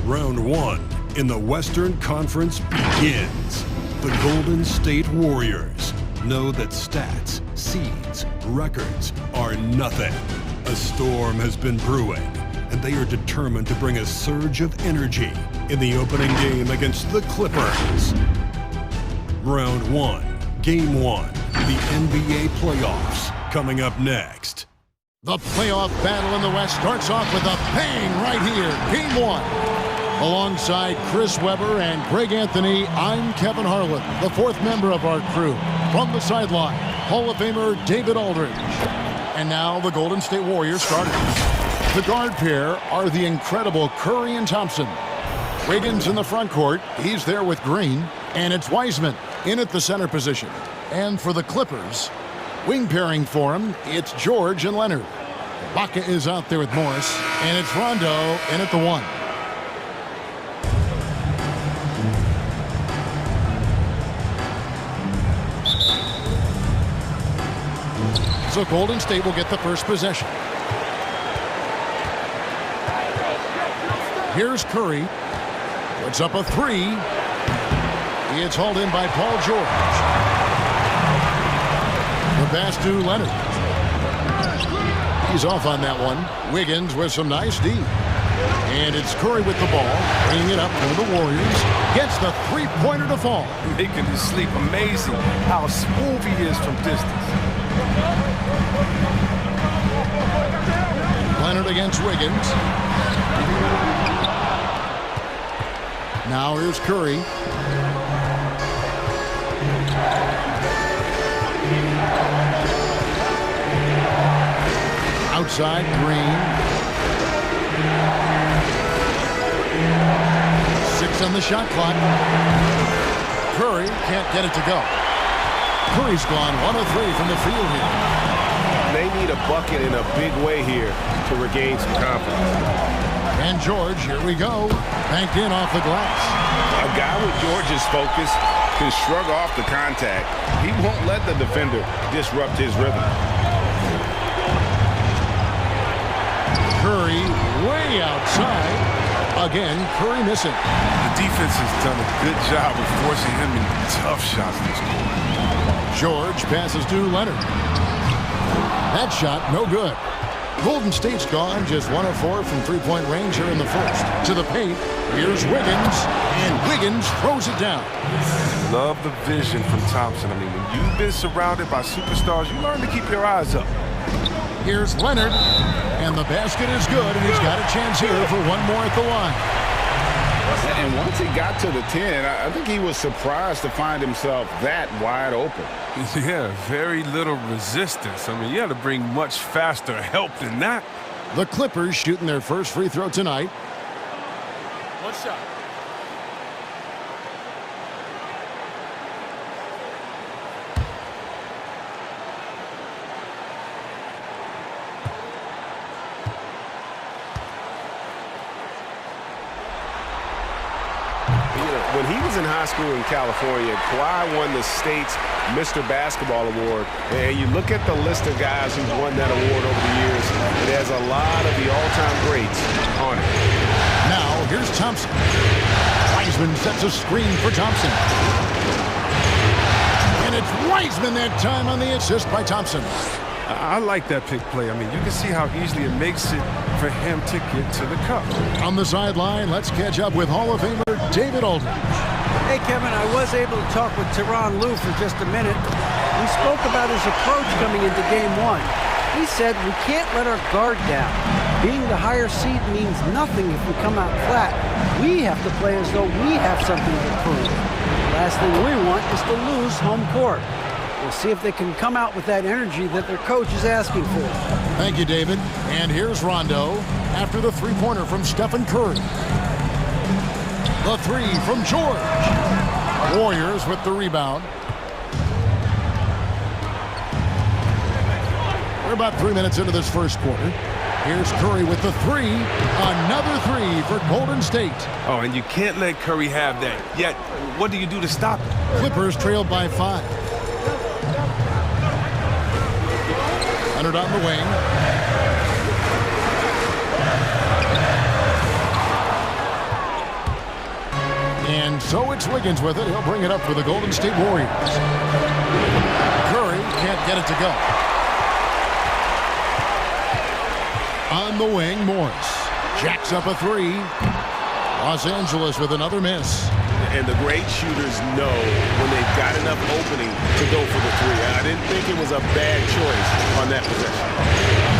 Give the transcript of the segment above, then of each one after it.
Round one in the Western Conference begins. The Golden State Warriors know that stats, seeds, records are nothing. A storm has been brewing, and they are determined to bring a surge of energy in the opening game against the Clippers. Round one, game one, the NBA playoffs coming up next. The playoff battle in the West starts off with a bang right here, game one. Alongside Chris Webber and Greg Anthony, I'm Kevin Harlan, the fourth member of our crew. From the sideline, Hall of Famer David Aldridge. And now the Golden State Warriors starters. The guard pair are the incredible Curry and Thompson. Wiggins in the front court, he's there with Green. And it's Wiseman in at the center position. And for the Clippers, wing pairing for him, it's George and Leonard. Baca is out there with Morris, and it's Rondo in at the one. So Golden State will get the first possession. Here's Curry. Puts up a three. It's hauled in by Paul George. The pass to Leonard. He's off on that one. Wiggins with some nice D. And it's Curry with the ball. Bringing it up for the Warriors. Gets the three-pointer to fall. Making his sleep amazing. How smooth he is from distance. Leonard against Wiggins. Now here's Curry. Outside, Green. 6 on the shot clock. Curry can't get it to go. Curry's gone 1 of 3 from the field here. They need a bucket in a big way here to regain some confidence. And George, here we go. Banked in off the glass. A guy with George's focus can shrug off the contact. He won't let the defender disrupt his rhythm. Curry way outside. Again, Curry missing. The defense has done a good job of forcing him in tough shots this quarter. George passes to Leonard. That shot, no good. Golden State's gone just 1 of 4 from three-point range here in the first. To the paint, here's Wiggins, and Wiggins throws it down. Love the vision from Thompson. I mean, when you've been surrounded by superstars, you learn to keep your eyes up. Here's Leonard, and the basket is good, and he's got a chance here for one more at the line. And once he got to the 10, I think he was surprised to find himself that wide open. Yeah, very little resistance. I mean, you had to bring much faster help than that. The Clippers shooting their first free throw tonight. One shot. When he was in high school in California, Kawhi won the state's Mr. Basketball Award. And you look at the list of guys who've won that award over the years, it has a lot of the all-time greats on it. Now, here's Thompson. Wiseman sets a screen for Thompson. And it's Wiseman that time on the assist by Thompson. I like that pick play. I mean, you can see how easily it makes it for him to get to the cup. On the sideline, let's catch up with Hall of Famer David Aldridge. Hey, Kevin, I was able to talk with Tyronn Lue for just a minute. We spoke about his approach coming into game one. He said we can't let our guard down. Being the higher seed means nothing if we come out flat. We have to play as though we have something to prove. The last thing we want is to lose home court. We'll see if they can come out with that energy that their coach is asking for. Thank you, David. And here's Rondo after the three-pointer from Stephen Curry. The three from George. Warriors with the rebound. We're about 3 minutes into this first quarter. Here's Curry with the three. Another three for Golden State. Oh, and you can't let Curry have that. Yet, what do you do to stop it? Clippers trailed by 5. Leonard on the wing. And so it's Wiggins with it. He'll bring it up for the Golden State Warriors. Curry can't get it to go. On the wing, Morris jacks up a three. Los Angeles with another miss. And the great shooters know when they've got enough opening to go for the three. I didn't think it was a bad choice on that possession.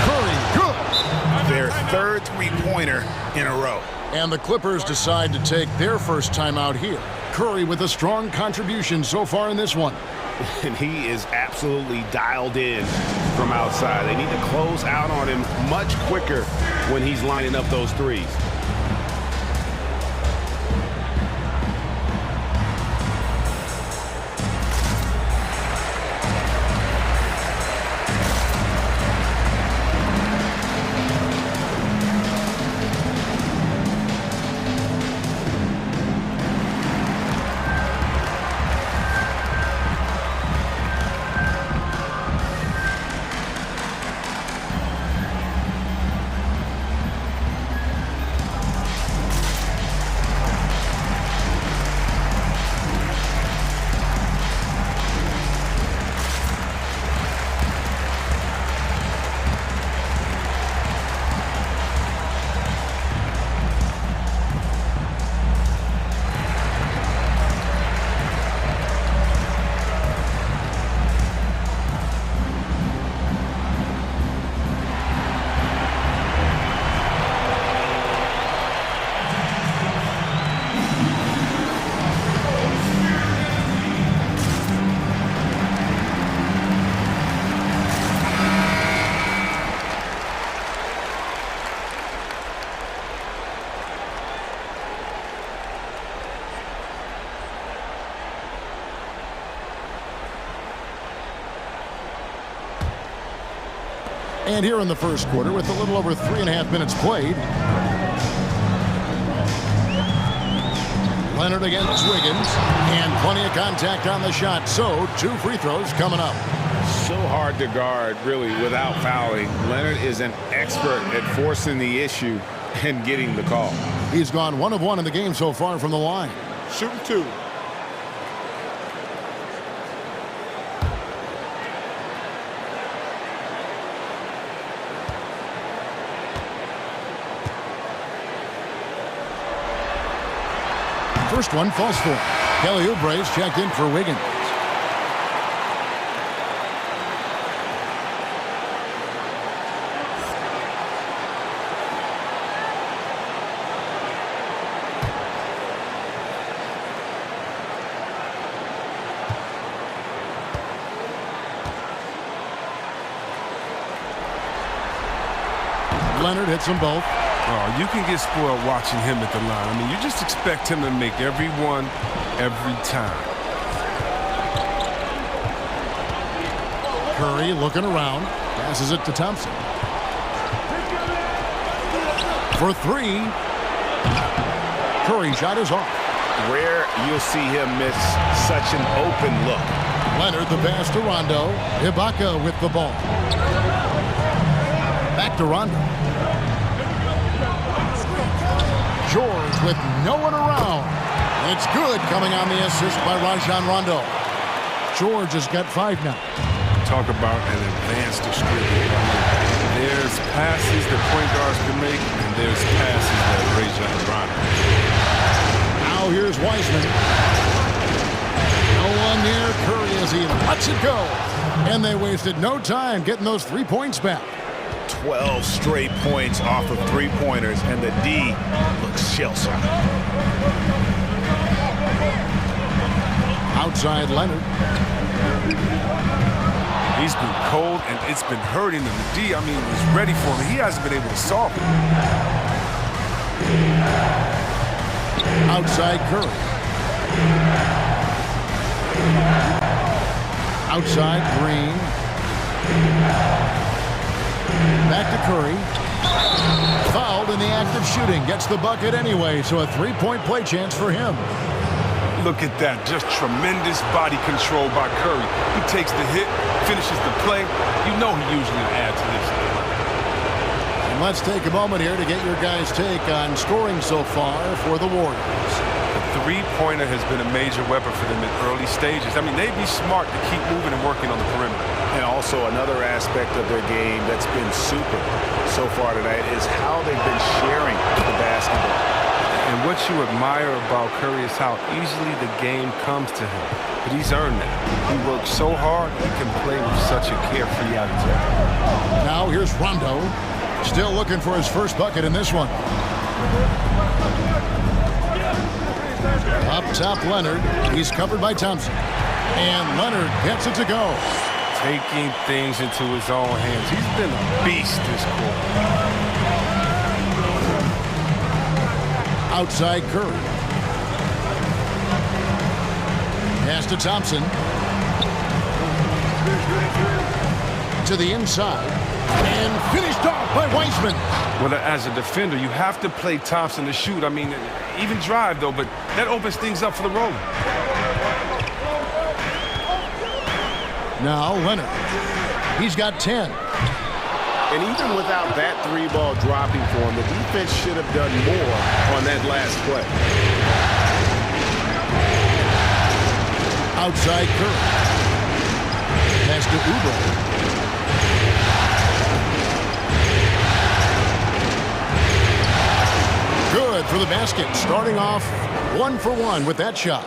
Curry, good. Their third three-pointer in a row. And the Clippers decide to take their first time out here. Curry with a strong contribution so far in this one. And he is absolutely dialed in from outside. They need to close out on him much quicker when he's lining up those threes. And here in the first quarter, with a little over 3.5 minutes played, Leonard against Wiggins, and plenty of contact on the shot. So 2 free throws coming up. So hard to guard, really, without fouling. Leonard is an expert at forcing the issue and getting the call. He's gone 1 of 1 in the game so far from the line. Shooting 2. First one falls for him. Kelly Oubre's checked in for Wiggins. Leonard hits them both. Oh, you can get spoiled watching him at the line. I mean, you just expect him to make every one, every time. Curry looking around. Passes it to Thompson. For 3. Curry shot is off. Rare you'll see him miss such an open look. Leonard the pass to Rondo. Ibaka with the ball. Back to Rondo. George with no one around. It's good, coming on the assist by Rajon Rondo. George has got 5 now. Talk about an advanced distributor. There's passes that point guards can make, and there's passes that Rajon Rondo. Now here's Wiseman. No one near Curry as he lets it go. And they wasted no time getting those 3 points back. 12 straight points off of three-pointers, and the D looks shell-shocked. Outside Leonard. He's been cold, and it's been hurting him. The D, I mean, was ready for him. He hasn't been able to solve it. Outside Curry. Outside Green. Back to Curry. Fouled in the act of shooting. Gets the bucket anyway, so a 3-point play chance for him. Look at that, just tremendous body control by Curry. He takes the hit, finishes the play. You know he usually will add to this. And let's take a moment here to get your guys' take on scoring so far for the Warriors. The three-pointer has been a major weapon for them in early stages. I mean, they'd be smart to keep moving and working on the perimeter. And also another aspect of their game that's been super so far tonight is how they've been sharing the basketball. And what you admire about Curry is how easily the game comes to him. But he's earned that. He works so hard, he can play with such a carefree attitude. Now here's Rondo, still looking for his first bucket in this one. Up top, Leonard. He's covered by Thompson. And Leonard gets it to go. Taking things into his own hands. He's been a beast this quarter. Outside Curry. Pass to Thompson. To the inside. And finished off by Wiseman. Well, as a defender, you have to play Thompson to shoot. I mean, even drive, though, but that opens things up for the roller. Now Leonard. He's got 10. And even without that three ball dropping for him, the defense should have done more on that last play. Outside Curry. Pass to Oubre. Good for the basket. Starting off 1 for 1 with that shot.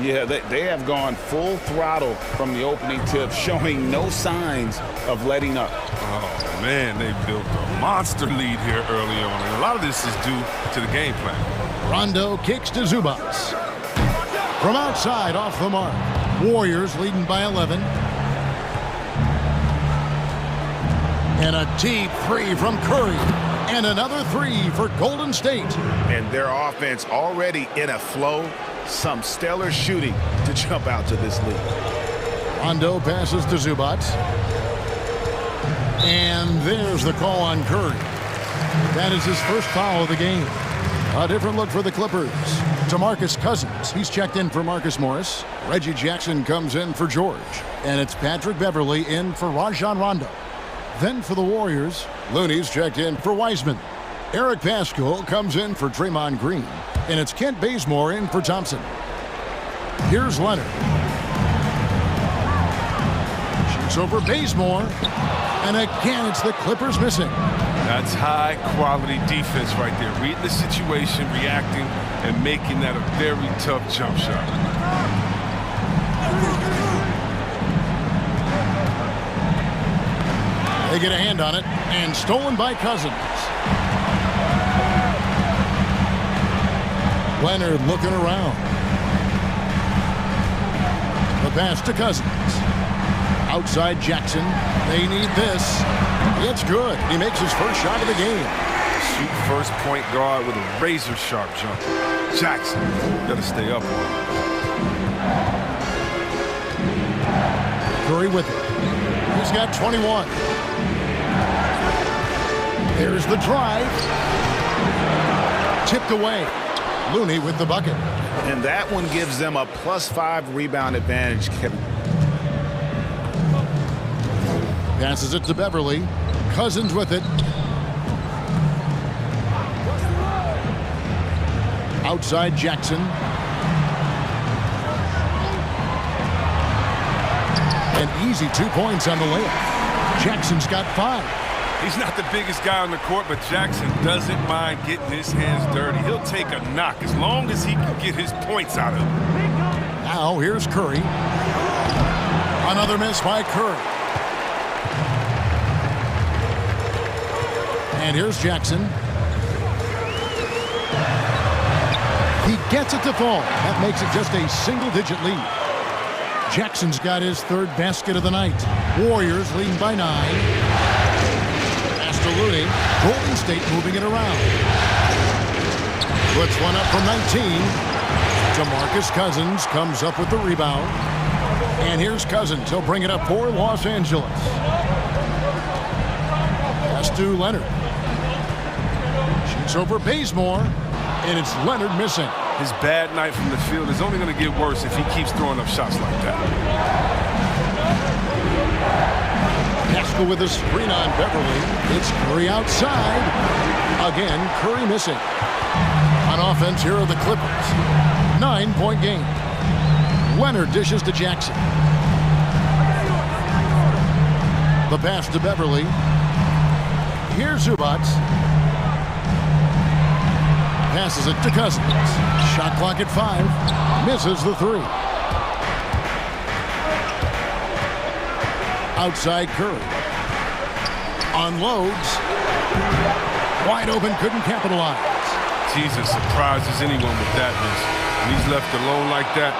Yeah, they have gone full throttle from the opening tip, showing no signs of letting up. Oh, man, they built a monster lead here early on. And a lot of this is due to the game plan. Rondo kicks to Zubac. From outside, off the mark. Warriors leading by 11. And a deep three from Curry. And another three for Golden State. And their offense already in a flow. Some stellar shooting to jump out to this lead. Rondo passes to Zubac. And there's the call on Curry. That is his first foul of the game. A different look for the Clippers. DeMarcus Cousins. He's checked in for Marcus Morris. Reggie Jackson comes in for George. And it's Patrick Beverley in for Rajon Rondo. Then for the Warriors, Looney's checked in for Wiseman. Eric Paschall comes in for Draymond Green. And it's Kent Bazemore in for Thompson. Here's Leonard. Shoots over Bazemore. And again, it's the Clippers missing. That's high-quality defense right there. Reading the situation, reacting, and making that a very tough jump shot. They get a hand on it, and stolen by Cousins. Leonard looking around. The pass to Cousins. Outside Jackson. They need this. It's good. He makes his first shot of the game. Shoot first point guard with a razor-sharp jump. Jackson, gotta stay up on it. Curry with it. He's got 21. There's the drive. Tipped away. Looney with the bucket. And that one gives them a +5 rebound advantage, Kevin. Passes it to Beverley. Cousins with it. Outside Jackson. An easy 2 points on the layup. Jackson's got 5. He's not the biggest guy on the court, but Jackson doesn't mind getting his hands dirty. He'll take a knock as long as he can get his points out of it. Now here's Curry. Another miss by Curry. And here's Jackson. He gets it to fall. That makes it just a single-digit lead. Jackson's got his third basket of the night. Warriors leading by 9. Pass to Looney. Golden State moving it around. Puts one up from 19. DeMarcus Cousins comes up with the rebound. And here's Cousins. He'll bring it up for Los Angeles. Pass to Leonard. Shoots over Bazemore. And it's Leonard missing. His bad night from the field is only going to get worse if he keeps throwing up shots like that. Haskell with a screen on Beverly. It's Curry outside. Again, Curry missing. On offense, here are the Clippers. 9-point game. Leonard dishes to Jackson. The pass to Beverly. Here's Zubac. Passes it to Cousins. Shot clock at 5. Misses the 3. Outside Curry. Unloads. Wide open, couldn't capitalize. Jesus surprises anyone with that miss. When he's left alone like that,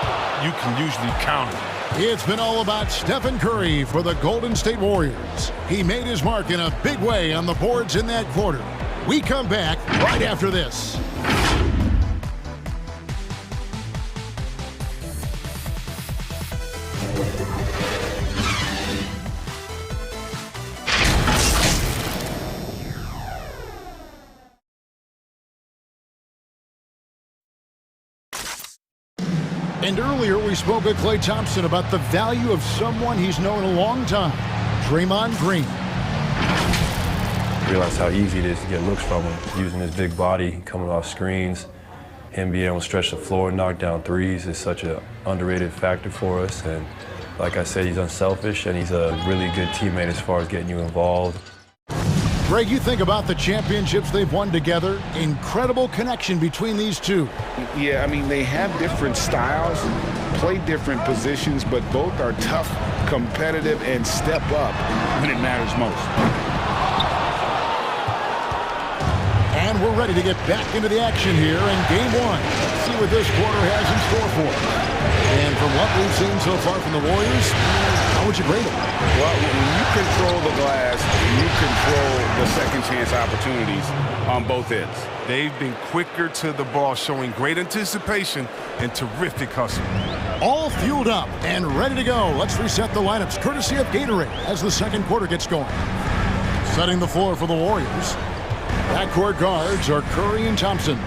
you can usually count him. It's been all about Stephen Curry for the Golden State Warriors. He made his mark in a big way on the boards in that quarter. We come back right after this. And earlier we spoke with Klay Thompson about the value of someone he's known a long time, Draymond Green. Realize how easy it is to get looks from him, using his big body, coming off screens. Him being able to stretch the floor, knock down threes is such an underrated factor for us. And like I said, he's unselfish and he's a really good teammate as far as getting you involved. Greg, you think about the championships they've won together. Incredible connection between these two. Yeah, I mean, they have different styles, play different positions, but both are tough, competitive, and step up when it matters most. And we're ready to get back into the action here in Game 1. Let's see what this quarter has in store for us. And from what we've seen so far from the Warriors, how would you grade them? Well, when you control the glass, you control the second chance opportunities on both ends. They've been quicker to the ball, showing great anticipation and terrific hustle. All fueled up and ready to go. Let's reset the lineups courtesy of Gatorade as the second quarter gets going. Setting the floor for the Warriors. Backcourt guards are Curry and Thompson.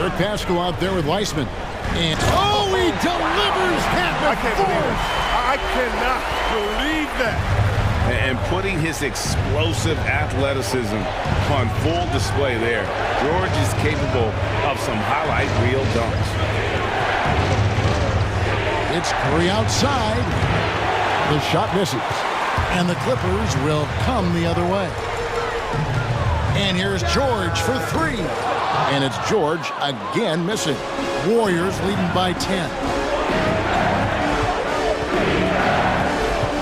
Eric Paschal out there with Weissman. And he delivers at the fourth. I cannot believe that. And putting his explosive athleticism on full display there. George is capable of some highlight reel dunks. It's Curry outside. The shot misses. And the Clippers will come the other way. And here's George for 3. And it's George again missing. Warriors leading by 10.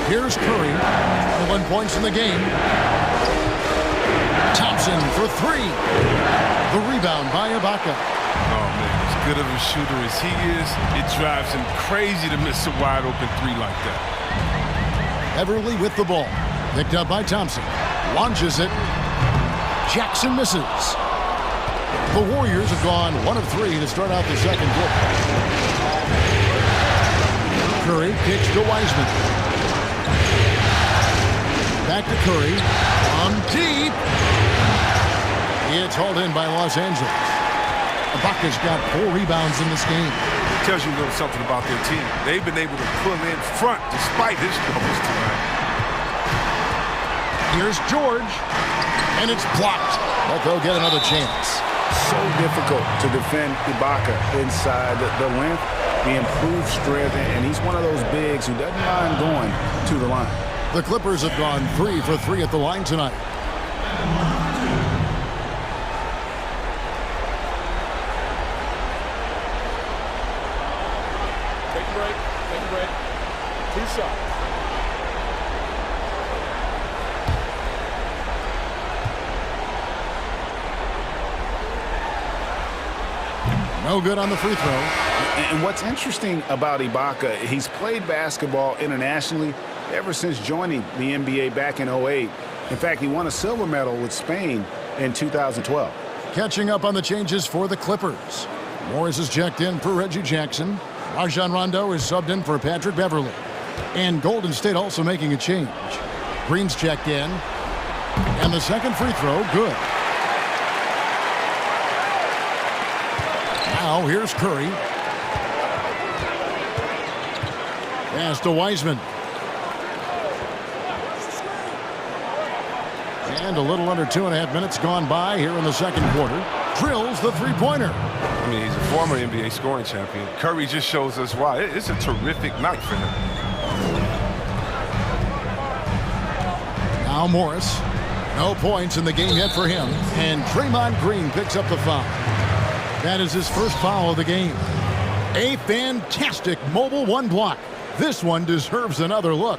Here's Curry. 21 points in the game. Thompson for 3. The rebound by Ibaka. Oh, man, as good of a shooter as he is, it drives him crazy to miss a wide-open 3 like that. Everly with the ball. Picked up by Thompson. Launches it. Jackson misses. The Warriors have gone 1 of 3 to start out the second quarter. Curry kicks to Weissman. Back to Curry. On deep. It's hauled in by Los Angeles. Ibaka's got 4 rebounds in this game. It tells you a little something about their team. They've been able to pull in front despite his struggles tonight. Here's George. And it's blocked. But they'll get another chance. So difficult to defend Ibaka inside the length, the improved strength, and he's one of those bigs who doesn't mind going to the line. The Clippers have gone 3 for 3 at the line tonight. Take a break. Take a break. 2 shots. No good on the free throw. And what's interesting about Ibaka, he's played basketball internationally ever since joining the NBA back in 2008. In fact, he won a silver medal with Spain in 2012. Catching up on the changes for the Clippers. Morris is checked in for Reggie Jackson. Rajon Rondo is subbed in for Patrick Beverly. And Golden State also making a change. Green's checked in. And the second free throw, good. Now here's Curry. Pass to Wiseman. And a little under 2.5 minutes gone by here in the second quarter. Drills the three-pointer. I mean, he's a former NBA scoring champion. Curry just shows us why. It's a terrific night for him. Now Morris. No points in the game yet for him. And Draymond Green picks up the foul. That is his first foul of the game. A fantastic mobile one block. This one deserves another look.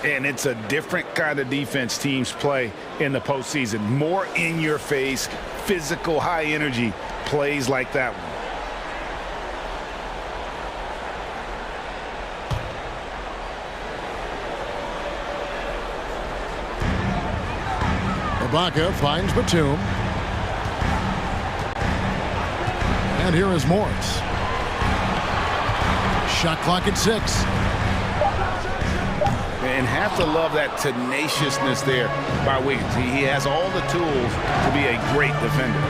And it's a different kind of defense teams play in the postseason. More in your face, physical, high energy plays like that one. Ibaka finds Batum. And here is Morris. Shot clock at 6. And have to love that tenaciousness there by Wiggins. He has all the tools to be a great defender.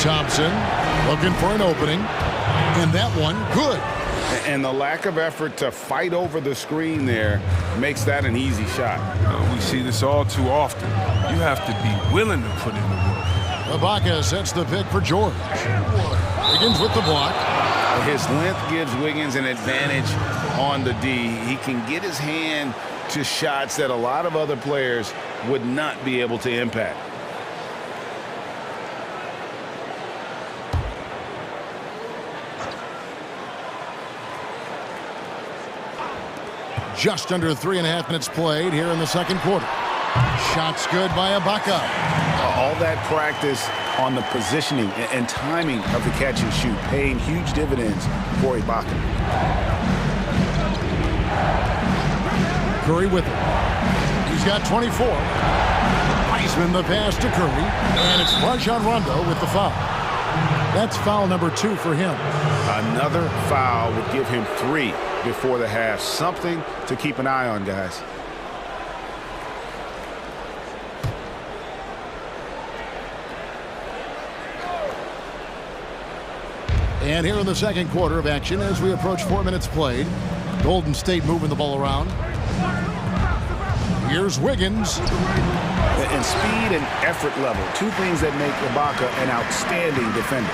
Thompson looking for an opening. And that one good. And the lack of effort to fight over the screen there makes that an easy shot. We see this all too often. You have to be willing to put in the work. Ibaka sets the pick for George. Wiggins with the block. His length gives Wiggins an advantage on the D. He can get his hand to shots that a lot of other players would not be able to impact. Just under 3.5 minutes played here in the second quarter. Shots good by Ibaka. All that practice on the positioning and timing of the catch and shoot paying huge dividends for Ibaka. Curry with it. He's got 24. Wiseman the pass to Curry. And it's Rajon Rondo with the foul. That's foul number 2 for him. Another foul would give him 3 before the half. Something to keep an eye on, guys. And here in the second quarter of action, as we approach 4 minutes played, Golden State moving the ball around. Here's Wiggins. And speed and effort level, 2 things that make Ibaka an outstanding defender.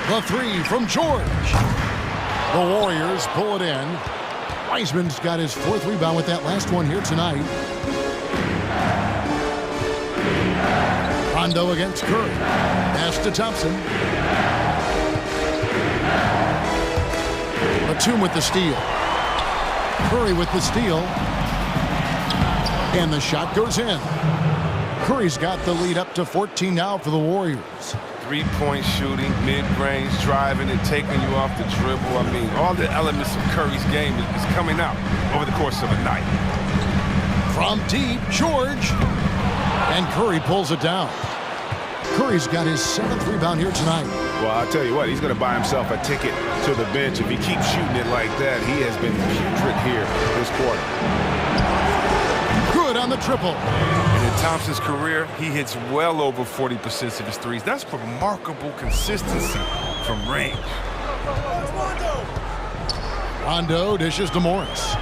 The 3 from George. The Warriors pull it in. Wiseman's got his 4th rebound with that last one here tonight. Rondo against Curry. Pass to Thompson. Batum with the steal. Curry with the steal. And the shot goes in. Curry's got the lead up to 14 now for the Warriors. Three-point shooting, mid-range, driving and taking you off the dribble. I mean, all the elements of Curry's game is coming out over the course of a night. From deep, George. And Curry pulls it down. Curry's got his 7th rebound here tonight. Well, I'll tell you what, he's going to buy himself a ticket to the bench. If he keeps shooting it like that, he has been putrid here this quarter. Good on the triple. And in Thompson's career, he hits well over 40% of his threes. That's remarkable consistency from range. Rondo dishes to Morris.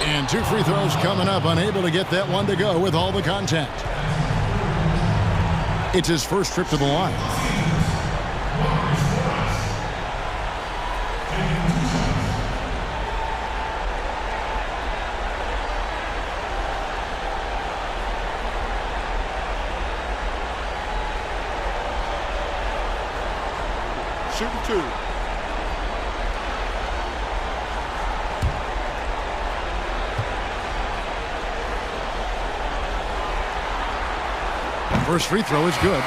And 2 free throws coming up, unable to get that one to go with all the contact. It's his first trip to the line. Shooting 2. First free throw is good.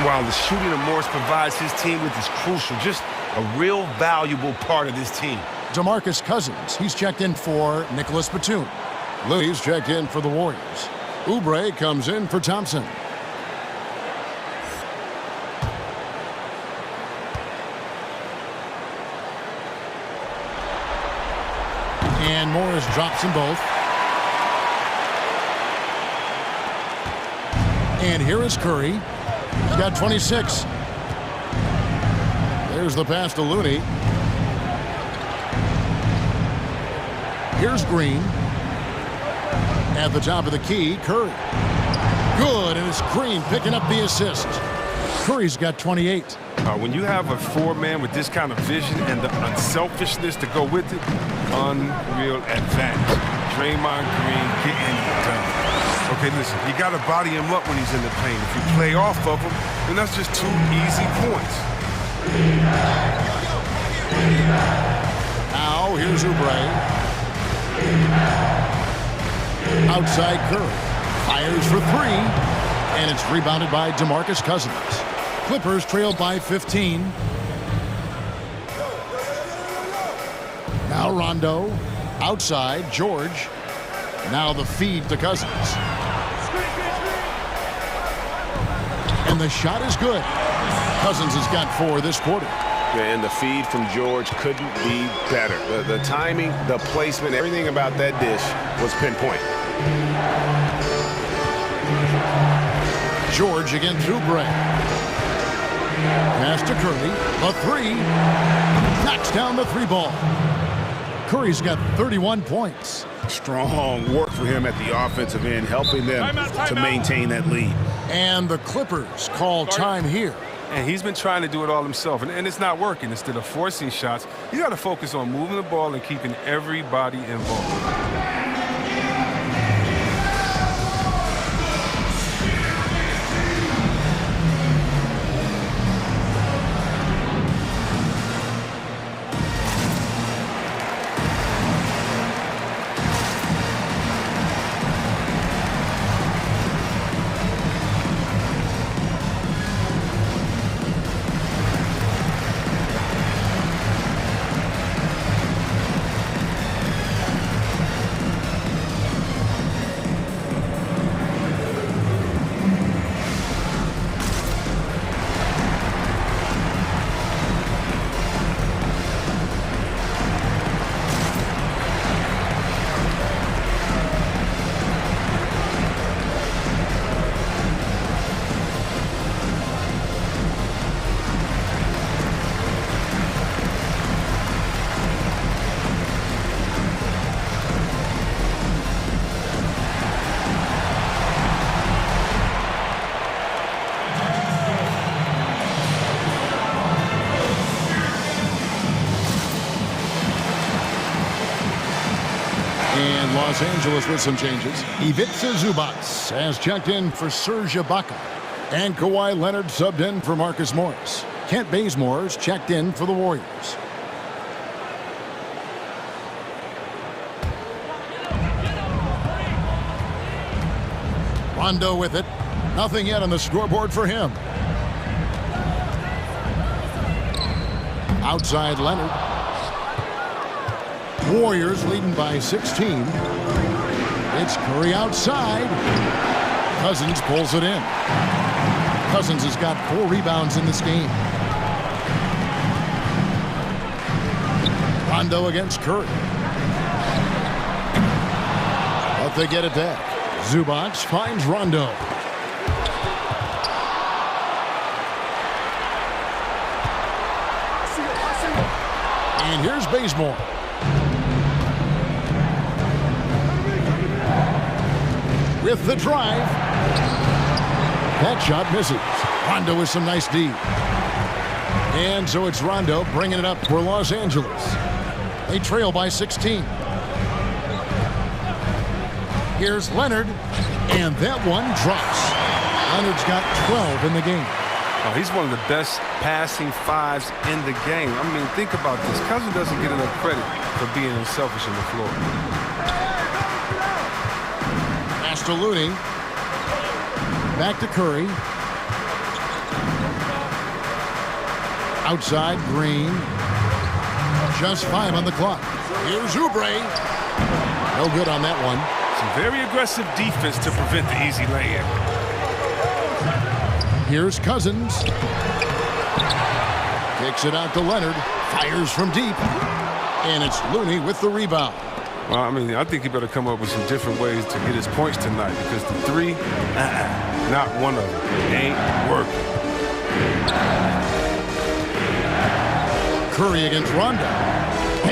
While the shooting of Morris provides his team with is crucial, just a real valuable part of this team. DeMarcus Cousins, he's checked in for Nicholas Batum. Louis checked in for the Warriors. Oubre comes in for Thompson. And Morris drops them both. And here is Curry. He's got 26. There's the pass to Looney. Here's Green. At the top of the key, Curry. Good, and it's Green picking up the assist. Curry's got 28. When you have a four-man with this kind of vision and the unselfishness to go with it, unreal advantage. Draymond Green getting it done. Okay, listen, you got to body him up when he's in the paint. If you play off of him, then that's just 2 easy points. Now, here's Oubre. Outside Curry. Fires for 3. And it's rebounded by DeMarcus Cousins. Clippers trail by 15. Now Rondo. Outside, George. Now the feed to Cousins. And the shot is good. Cousins has got 4 this quarter. And the feed from George couldn't be better. The timing, the placement, everything about that dish was pinpoint. George against Oubre. Pass to Curry. A 3. Knocks down the 3 ball. Curry's got 31 points. Strong work for him at the offensive end, helping them to maintain that lead. And the Clippers call time here. And he's been trying to do it all himself, and it's not working. Instead of forcing shots, you got to focus on moving the ball and keeping everybody involved. And Los Angeles with some changes. Ivica Zubac has checked in for Serge Ibaka. And Kawhi Leonard subbed in for Marcus Morris. Kent Bazemore's checked in for the Warriors. Rondo with it. Nothing yet on the scoreboard for him. Outside Leonard. Warriors leading by 16. It's Curry outside. Cousins pulls it in. Cousins has got 4 rebounds in this game. Rondo against Curry. But they get it back. Zubac finds Rondo. And here's Bazemore. With the drive. That shot misses. Rondo with some nice D. And so it's Rondo bringing it up for Los Angeles. They trail by 16. Here's Leonard. And that one drops. Leonard's got 12 in the game. Oh, he's one of the best passing fives in the game. I mean, think about this. Cousins doesn't get enough credit for being unselfish on the floor. Pass to Looney. Back to Curry. Outside, Green. Just 5 on the clock. Here's Oubre. No good on that one. Some very aggressive defense to prevent the easy lay-in. Here's Cousins. Kicks it out to Leonard. Fires from deep. And it's Looney with the rebound. Well, I mean, I think he better come up with some different ways to get his points tonight because the three, not one of them, ain't working. Curry against Rondo.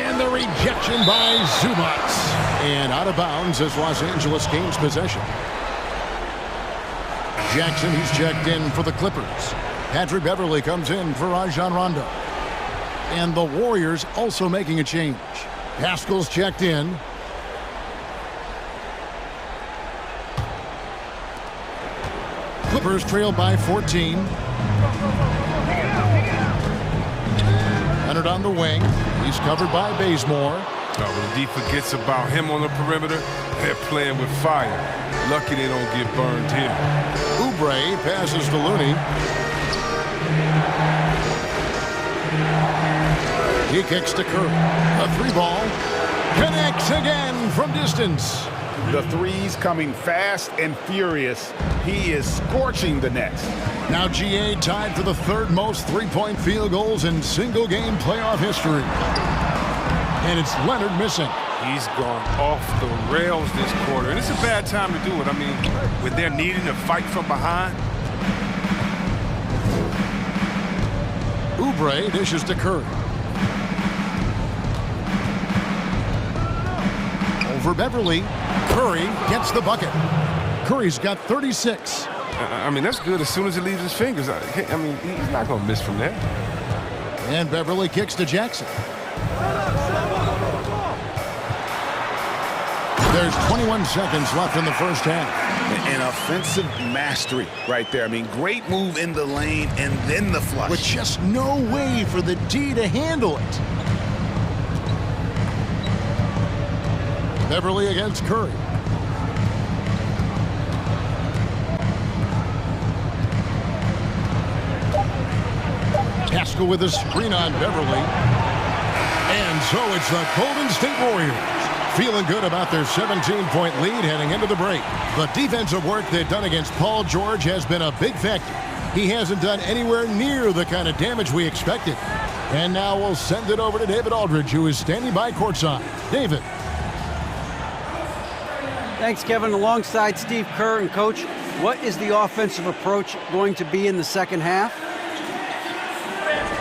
And the rejection by Zubac. And out of bounds as Los Angeles gains possession. Jackson, he's checked in for the Clippers. Patrick Beverley comes in for Rajon Rondo. And the Warriors also making a change. Haskell's checked in. Clippers trail by 14. Leonard on the wing. He's covered by Bazemore. When D forgets about him on the perimeter, they're playing with fire. Lucky they don't get burned here. Oubre passes to Looney. He kicks to Curry. A three ball. Connects again from distance. The threes coming fast and furious. He is scorching the Nets. Now GA tied for the third most three-point field goals in single-game playoff history. And it's Leonard missing. He's gone off the rails this quarter. And it's a bad time to do it. I mean, when they're needing to fight from behind. Oubre dishes to Curry. Over Beverley. Curry gets the bucket. Curry's got 36. I mean, that's good as soon as it leaves his fingers. I mean, he's not going to miss from there. And Beverley kicks to Jackson. There's 21 seconds left in the first half. An offensive mastery right there. I mean, great move in the lane and then the flush. With just no way for the D to handle it. Beverley against Curry. Haskell with a screen on Beverley. And so it's the Golden State Warriors feeling good about their 17-point lead heading into the break. The defensive work they've done against Paul George has been a big factor. He hasn't done anywhere near the kind of damage we expected. And now we'll send it over to David Aldridge, who is standing by courtside. David. Thanks, Kevin. Alongside Steve Kerr and Coach, what is the offensive approach going to be in the second half?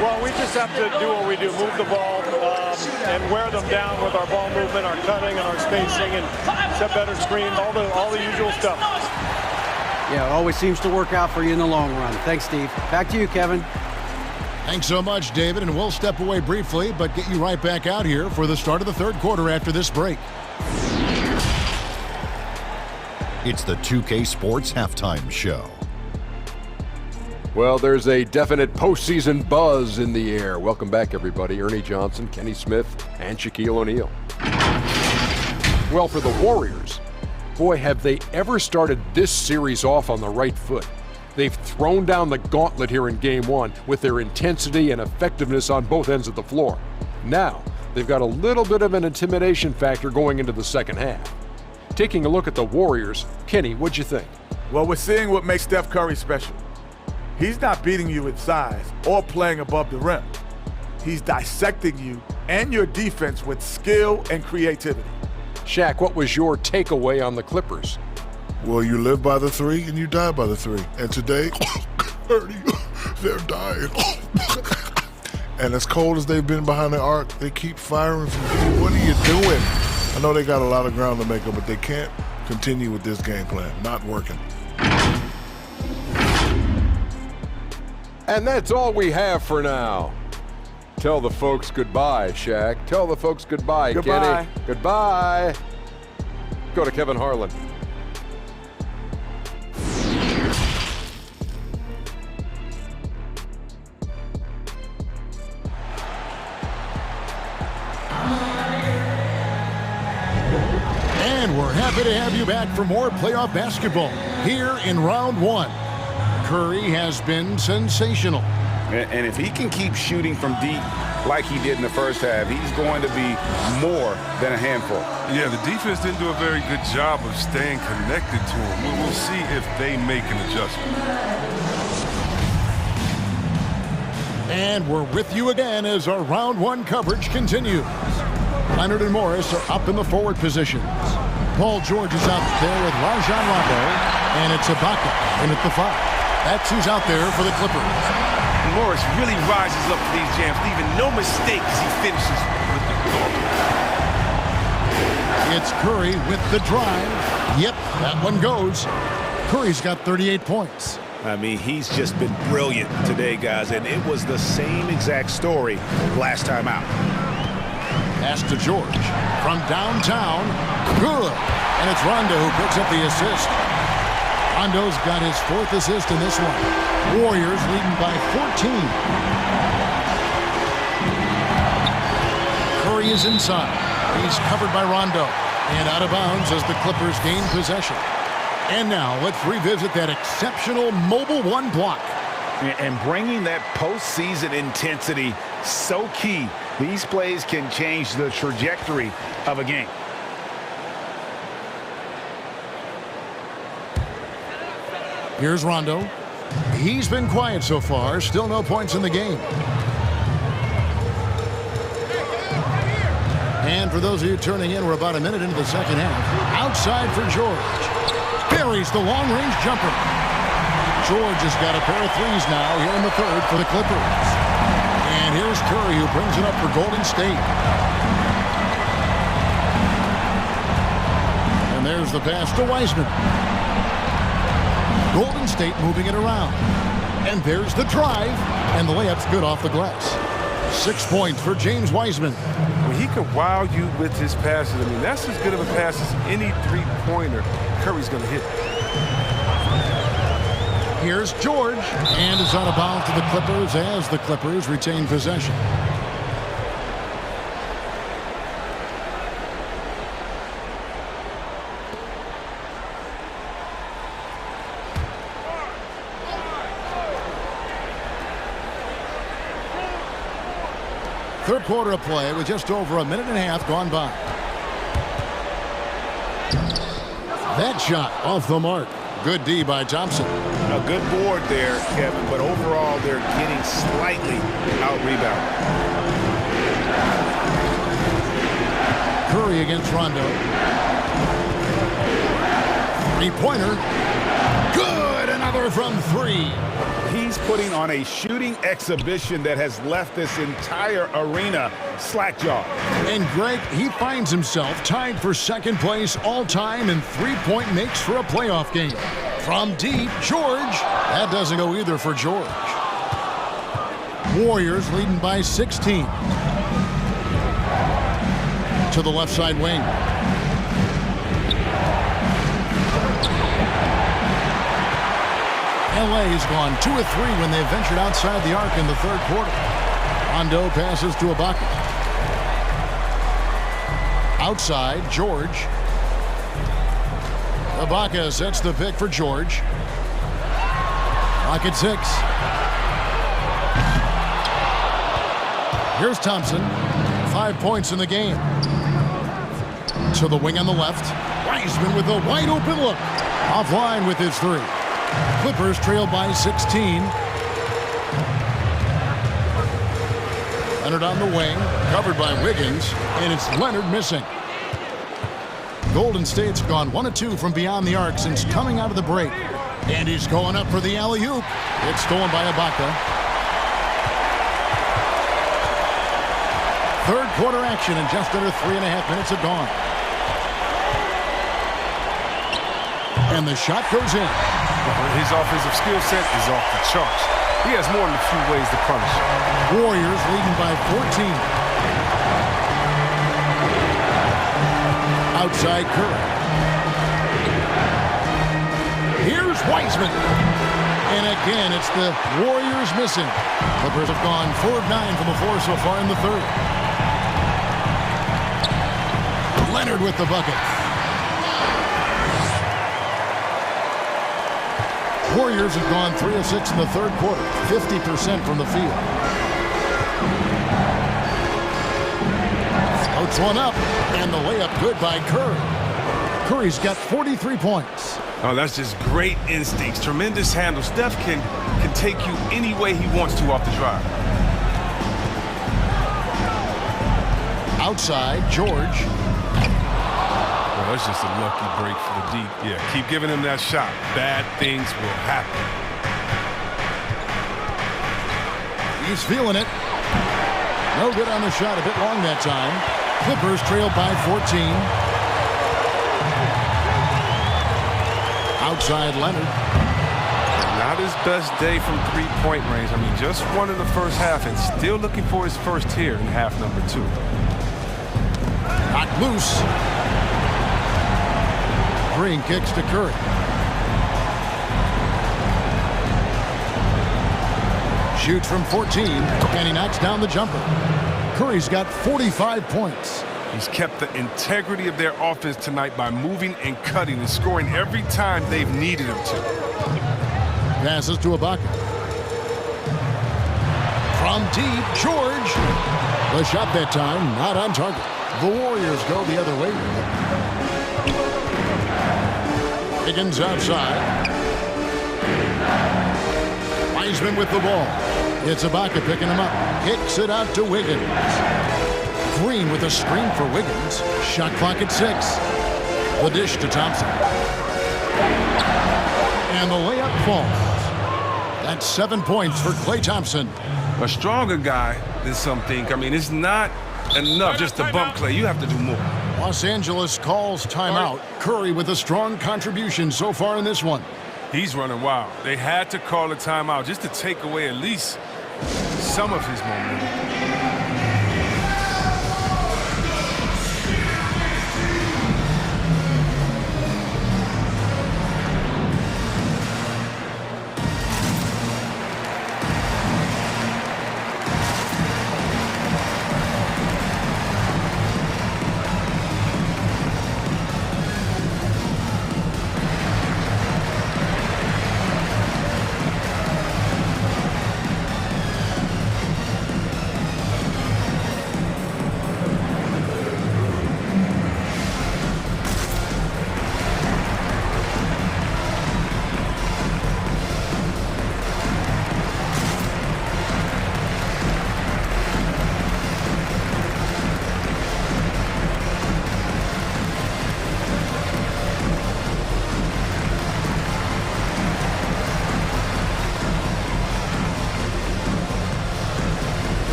Well, we just have to do what we do, move the ball and wear them down with our ball movement, our cutting, and our spacing, and set better screens, all the usual stuff. Yeah, it always seems to work out for you in the long run. Thanks, Steve. Back to you, Kevin. Thanks so much, David, and we'll step away briefly, but get you right back out here for the start of the third quarter after this break. It's the 2K Sports Halftime Show. Well, there's a definite postseason buzz in the air. Welcome back, everybody. Ernie Johnson, Kenny Smith, and Shaquille O'Neal. Well, for the Warriors, boy, have they ever started this series off on the right foot. They've thrown down the gauntlet here in Game 1 with their intensity and effectiveness on both ends of the floor. Now, they've got a little bit of an intimidation factor going into the second half. Taking a look at the Warriors, Kenny, what'd you think? Well, we're seeing what makes Steph Curry special. He's not beating you with size or playing above the rim. He's dissecting you and your defense with skill and creativity. Shaq, what was your takeaway on the Clippers? Well, you live by the three and you die by the three. And today, they're dying. And as cold as they've been behind the arc, they keep firing from deep. What are you doing? I know they got a lot of ground to make up, but they can't continue with this game plan. Not working. And that's all we have for now. Tell the folks goodbye, Shaq. Tell the folks goodbye, Goodbye. Kenny. Goodbye. Go to Kevin Harlan. And we're happy to have you back for more playoff basketball here in round one. Curry has been sensational. And if he can keep shooting from deep like he did in the first half, he's going to be more than a handful. Yeah, the defense didn't do a very good job of staying connected to him. We'll see if they make an adjustment. And we're with you again as our round one coverage continues. Leonard and Morris are up in the forward positions. Paul George is out there with Rajon Rondo, and it's Ibaka in at the 5. That's who's out there for the Clippers. Morris really rises up for these jams, leaving no mistake as he finishes with the goal. It's Curry with the drive. Yep, that one goes. Curry's got 38 points. I mean, he's just been brilliant today, guys, and it was the same exact story last time out. Pass to George from downtown. Good. And it's Rondo who picks up the assist. Rondo's got his 4th assist in this one. Warriors leading by 14. Curry is inside. He's covered by Rondo. And out of bounds as the Clippers gain possession. And now let's revisit that exceptional mobile 1 block. And bringing that postseason intensity, so key. These plays can change the trajectory of a game. Here's Rondo. He's been quiet so far. Still no points in the game. And for those of you turning in, we're about a minute into the second half. Outside for George. Buries the long-range jumper. George has got a pair of threes now here in the 3rd for the Clippers. And here's Curry who brings it up for Golden State. And there's the pass to Wiseman. Golden State moving it around. And there's the drive. And the layup's good off the glass. 6 points for James Wiseman. When he can wow you with his passes, I mean, that's as good of a pass as any three-pointer Curry's going to hit. Here's George, and is out of bounds to the Clippers as the Clippers retain possession. Third quarter of play with just over a minute and a half gone by. That shot off the mark. Good D by Thompson. A good board there, Kevin, but overall they're getting slightly out-rebounded. Curry against Rondo. Three-pointer. Good! Another from 3. He's putting on a shooting exhibition that has left this entire arena slack-jawed. And Greg, he finds himself tied for second place all-time in three-point makes for a playoff game. From deep, George. That doesn't go either for George. Warriors leading by 16. To the left side wing. LA has gone 2 of 3 when they ventured outside the arc in the third quarter. Rondo passes to Ibaka. Outside, George. Ibaka sets the pick for George. Clock at 6. Here's Thompson. 5 points in the game. To the wing on the left. Wiseman with a wide open look. Offline with his 3. Clippers trail by 16. Leonard on the wing, covered by Wiggins, and it's Leonard missing. Golden State's gone 1 of 2 from beyond the arc since coming out of the break. And he's going up for the alley-oop. It's stolen by Ibaka. Third quarter action, and just under 3.5 minutes have gone. And the shot goes in. His offensive skill set is off the charts. He has more than a few ways to punish. Warriors leading by 14. Outside Curry. Here's Wiseman. And again, it's the Warriors missing. Clippers have gone 4 of 9 from the floor so far in the third. Leonard with the bucket. Warriors have gone 3 of 6 in the third quarter, 50% from the field. Floats one up, and the layup good by Curry. Curry's got 43 points. Oh, that's just great instincts. Tremendous handle. Steph can take you any way he wants to off the drive. Outside, George. Well, that's just a lucky break for the deep. Yeah, keep giving him that shot. Bad things will happen. He's feeling it. No good on the shot. A bit long that time. Clippers trail by 14. Outside, Leonard. Not his best day from three-point range. I mean, just won in the first half and still looking for his first here in half number 2. Not loose. Green kicks to Curry. Shoots from 14, and he knocks down the jumper. Curry's got 45 points. He's kept the integrity of their offense tonight by moving and cutting and scoring every time they've needed him to. Passes to Ibaka. From deep, George. The shot that time, not on target. The Warriors go the other way. Higgins outside. Wiseman with the ball. It's Ibaka picking him up. Kicks it out to Wiggins. Green with a screen for Wiggins. Shot clock at 6. The dish to Thompson. And the layup falls. That's 7 points for Klay Thompson. A stronger guy than some think. I mean, it's not enough just to bump Klay. You have to do more. Los Angeles calls timeout. Curry with a strong contribution so far in this one. He's running wild. They had to call a timeout just to take away at least some of his momentum.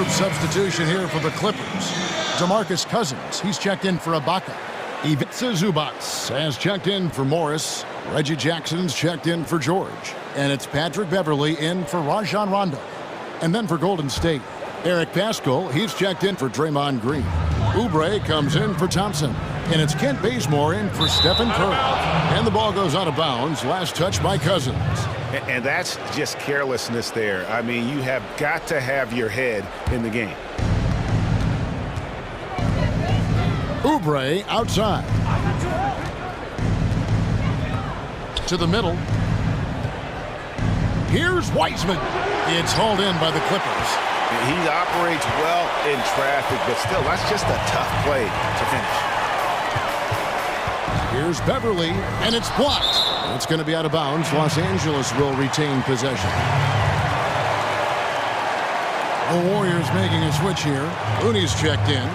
Substitution here for the Clippers. DeMarcus Cousins, he's checked in for Ibaka. Ivica Zubac has checked in for Morris. Reggie Jackson's checked in for George. And it's Patrick Beverley in for Rajon Rondo. And then for Golden State, Eric Paschall, he's checked in for Draymond Green. Oubre comes in for Thompson. And it's Kent Bazemore in for Stephen Curry. And the ball goes out of bounds. Last touch by Cousins. And that's just carelessness there. I mean, you have got to have your head in the game. Oubre outside. To the middle. Here's Wiseman. It's hauled in by the Clippers. He operates well in traffic, but still, that's just a tough play to finish. Here's Beverley, and it's blocked. It's going to be out of bounds. Los Angeles will retain possession. The Warriors making a switch here. Looney's checked in.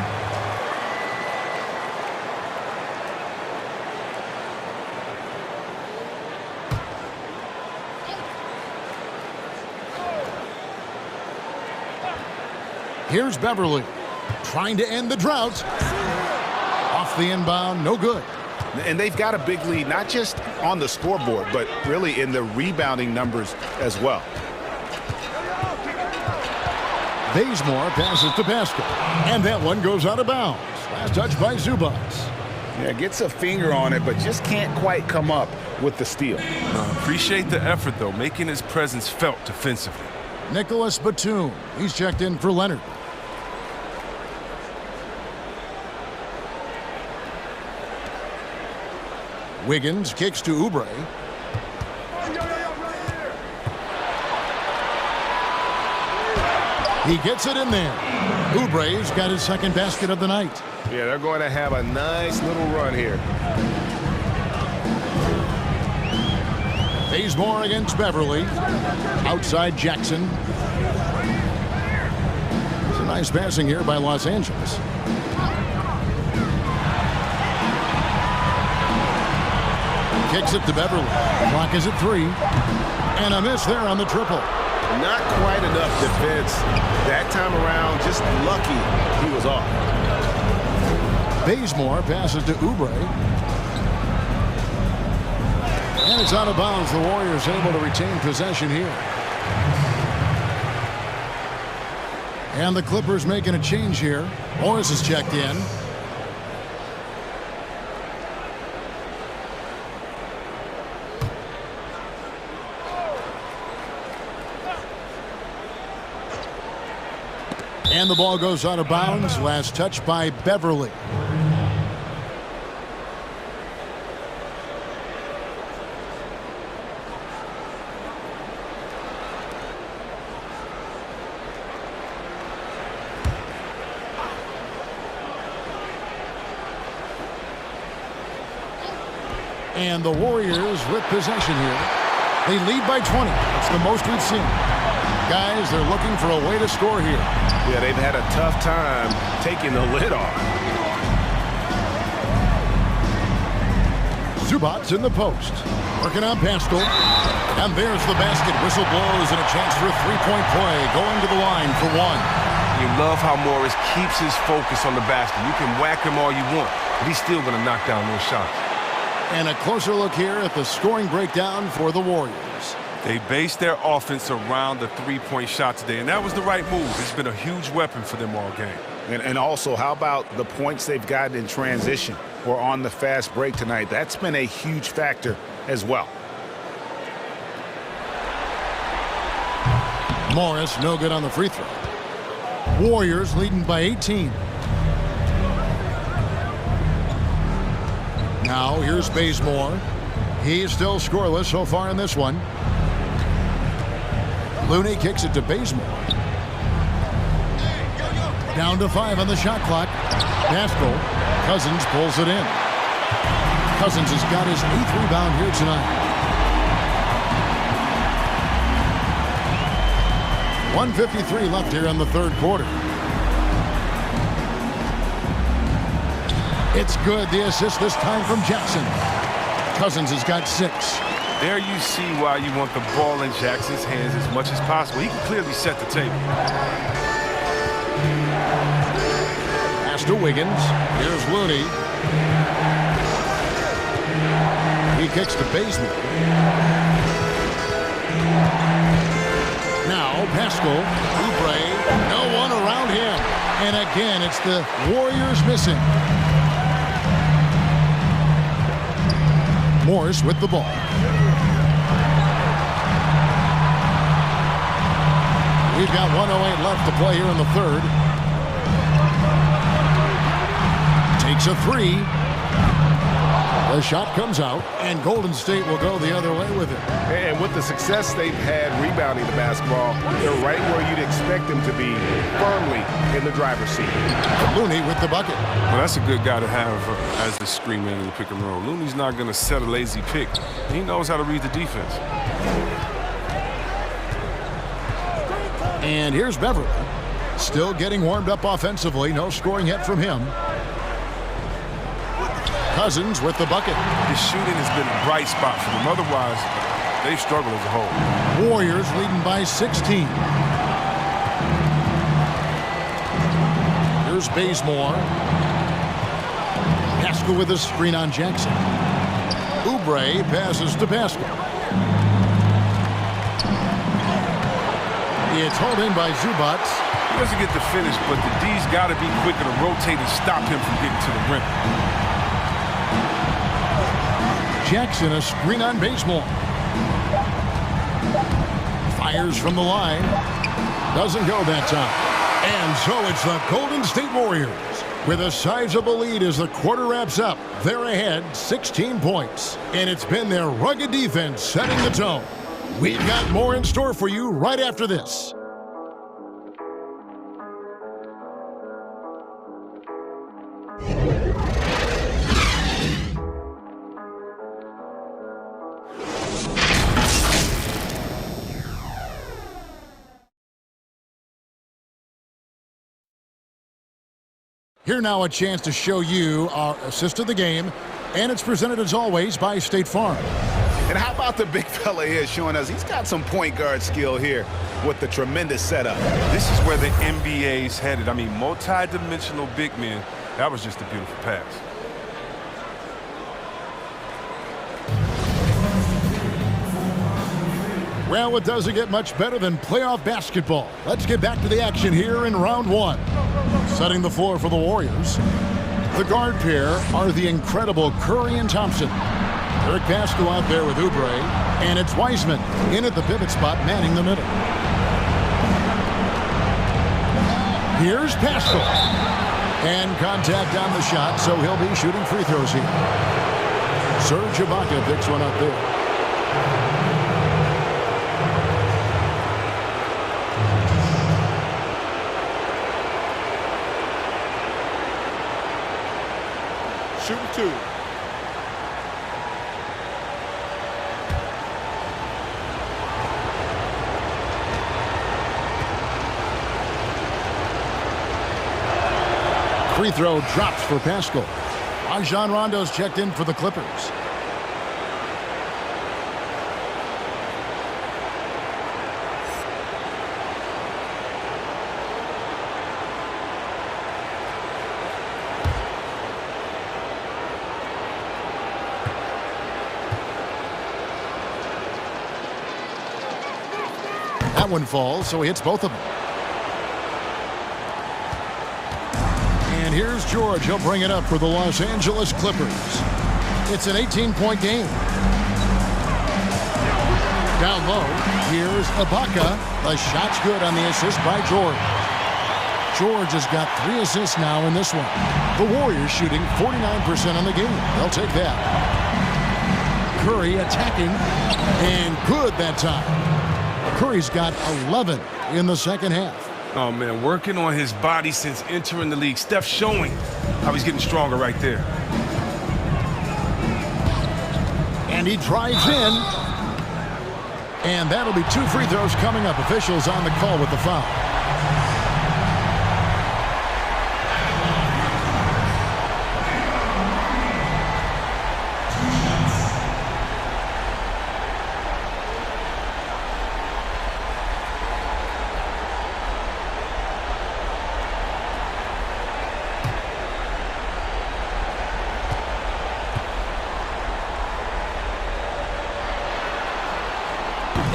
Here's Beverley, trying to end the drought. Off the inbound, no good. And they've got a big lead, not just on the scoreboard, but really in the rebounding numbers as well. Bazemore passes to Paschall, and that one goes out of bounds. Last touch by Zubac. Yeah, gets a finger on it, but just can't quite come up with the steal. Appreciate the effort, though, making his presence felt defensively. Nicholas Batum, he's checked in for Leonard. Wiggins kicks to Oubre. He gets it in there. Oubre's got his second basket of the night. Yeah, they're going to have a nice little run here. Bazemore against Beverly. Outside Jackson. It's a nice passing here by Los Angeles. Kicks it to Beverly. Clock is at 3. And a miss there on the triple. Not quite enough defense. That time around, just lucky he was off. Bazemore passes to Oubre. And it's out of bounds. The Warriors able to retain possession here. And the Clippers making a change here. Morris is checked in. And the ball goes out of bounds. Last touch by Beverly. And the Warriors with possession here. They lead by 20. It's the most we've seen. Guys, they're looking for a way to score here. Yeah, they've had a tough time taking the lid off. Zubac's in the post. Working on Pascal. And there's the basket. Whistle blows and a chance for a three-point play. Going to the line for one. You love how Morris keeps his focus on the basket. You can whack him all you want, but he's still going to knock down those shots. And a closer look here at the scoring breakdown for the Warriors. They based their offense around the three-point shot today, and that was the right move. It's been a huge weapon for them all game. And also, how about the points they've gotten in transition or on the fast break tonight? That's been a huge factor as well. Morris, no good on the free throw. Warriors leading by 18. Now, here's Bazemore. He's still scoreless so far in this one. Looney kicks it to Bazemore. Down to 5 on the shot clock. Pascal. Cousins pulls it in. Cousins has got his 8th rebound here tonight. 1:53 left here in the third quarter. It's good. The assist this time from Jackson. Cousins has got 6. There you see why you want the ball in Jackson's hands as much as possible. He can clearly set the table. Pass to Wiggins. Here's Looney. He kicks to Bazemore. Now Pascal. Oubre. No one around him. And again, it's the Warriors missing. Morris with the ball. We've got 1:08 left to play here in the third. Takes a 3. The shot comes out, and Golden State will go the other way with it. And with the success they've had rebounding the basketball, they're right where you'd expect them to be, firmly in the driver's seat. Looney with the bucket. Well, that's a good guy to have as the screen man in the pick and roll. Looney's not going to set a lazy pick. He knows how to read the defense. And here's Beverly. Still getting warmed up offensively. No scoring yet from him. Cousins with the bucket. His shooting has been a bright spot for them. Otherwise, they've struggled as a whole. Warriors leading by 16. Here's Bazemore. Pascal with a screen on Jackson. Oubre passes to Pascal. It's hauled in by Zubac. He doesn't get the finish, but the D's got to be quicker to rotate and stop him from getting to the rim. Jackson, a screen on Bazemore. Fires from the line. Doesn't go that time. And so it's the Golden State Warriors with a sizable lead as the quarter wraps up. They're ahead 16 points. And it's been their rugged defense setting the tone. We've got more in store for you right after this. Here now a chance to show you our assist of the game, and it's presented as always by State Farm. And how about the big fella here showing us he's got some point guard skill here with the tremendous setup. This is where the NBA's headed. I mean, multi-dimensional big men. That was just a beautiful pass. Well, it doesn't get much better than playoff basketball. Let's get back to the action here in round one. Setting the floor for the Warriors. The guard pair are the incredible Curry and Thompson. Eric Pascal out there with Oubre, and it's Wiseman in at the pivot spot, manning the middle. Here's Pascal. And contact on the shot, so he'll be shooting free throws here. Serge Ibaka picks one up there. Shooting two. Free throw drops for Pascal. Rajon Rondo's checked in for the Clippers. That one falls, so he hits both of them. And here's George. He'll bring it up for the Los Angeles Clippers. It's an 18-point game. Down low, here's Ibaka. The shot's good on the assist by George. George has got 3 assists now in this one. The Warriors shooting 49% on the game. They'll take that. Curry attacking, and good that time. Curry's got 11 in the second half. Oh, man, working on his body since entering the league. Steph showing how he's getting stronger right there. And he drives in. And that'll be 2 free throws coming up. Officials on the call with the foul.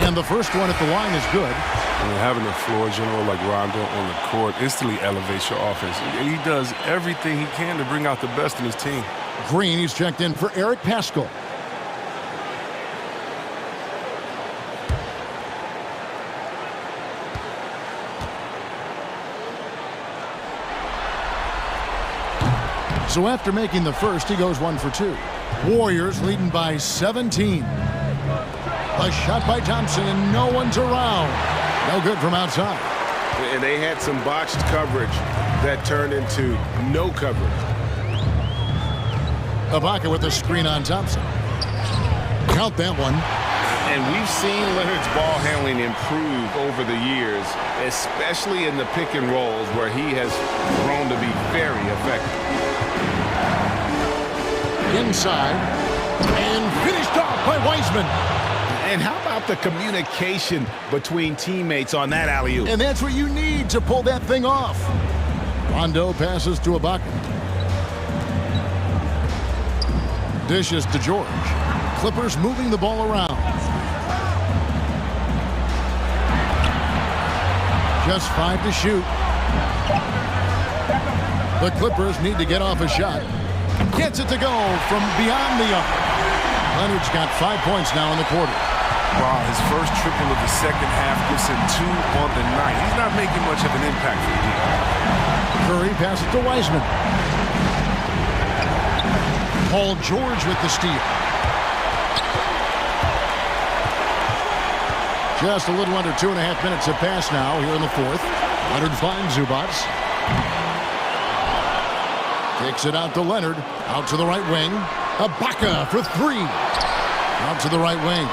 And the first one at the line is good. And having a floor general like Rondo on the court instantly elevates your offense. He does everything he can to bring out the best in his team. Green, he's checked in for Eric Pascal. So after making the first, he goes 1 for 2. Warriors leading by 17. A shot by Thompson, and no one's around. No good from outside. And they had some botched coverage that turned into no coverage. Ibaka with a screen on Thompson. Count that one. And we've seen Leonard's ball handling improve over the years, especially in the pick and rolls where he has grown to be very effective. Inside, and finished off by Wiseman. And how about the communication between teammates on that alley-oop? And that's what you need to pull that thing off. Rondo passes to Ibaka. Dishes to George. Clippers moving the ball around. Just 5 to shoot. The Clippers need to get off a shot. Gets it to go from beyond the arc. Leonard's got 5 points now in the quarter. Wow, his first triple of the second half gives him 2 on the night. He's not making much of an impact for the team. Curry passes to Wiseman. Paul George with the steal. Just a little under 2.5 minutes have passed now here in the fourth. Leonard finds Zubats. Kicks it out to Leonard. Out to the right wing. Ibaka for three. Out to the right wing.